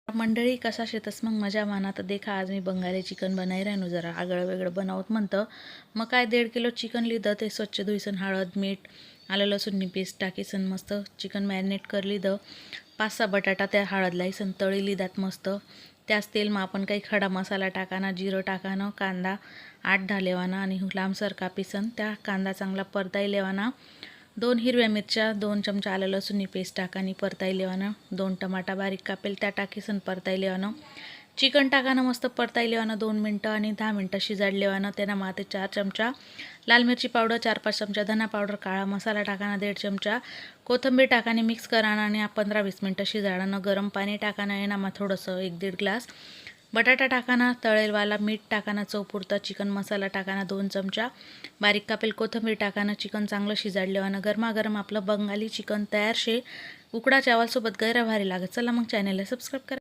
मंडळी कसा शेतस मग मजा माना तर देखा आज मी बंगाली चिकन बनाई राहिनो जरा आगळं वेगळं बनावत म्हणतं मग काय 1.5 किलो चिकन लिहिलं ते स्वच्छ धुईसन हळद मीठ आलं लसूणनी पेस्ट टाकीसन मस्त चिकन मॅरिनेट कर लिहिलं 5-6 बटाटा त्या हळद लाईसन तळी लिहिदात मस्त त्याच तेलमा आपण काही खडा मसाला टाकाना जिरं टाकानं कांदा 8-10 लेवाना आणि लांबसर कापीसन त्या कांदा चांगला परताई लेवाना 2 हिरव्या मिरच्या 2 चमचा आलं लसूणनी पेस्ट टाकानी परताई लेवानं 2 टमाटा बारीक कापेल त्या टाकीसन परताई लेवानं चिकन टाकानं मस्त परताई लेवानं 2 मिनटं आणि 10 मिनटं शिजाड लेवानं त्यांना माते 4 चमचा लाल मिरची पावडर 4-5 चमचा धना पावडर काळा मसाला टाकाना 1.5 चमचा कोथिंबीर टाकाने मिक्स कराना आणि 15-20 मिनटं शिजाडणं गरम पाणी टाकाना येणामा थोडंसं 1-1.5 ग्लास बटाटा टाकाना तळेलवाला मीठ टाकाना चवपुरता चिकन मसाला टाकाना 2 चमचा बारीक कापेल कोथिंबीर टाकाना चिकन चांगलं शिजाडलेवानं गरमागरम आपलं बंगाली चिकन तयार शे उकडा चावल सोबत गैरा भारी लागत चला मग चॅनलला सबस्क्राईब करा।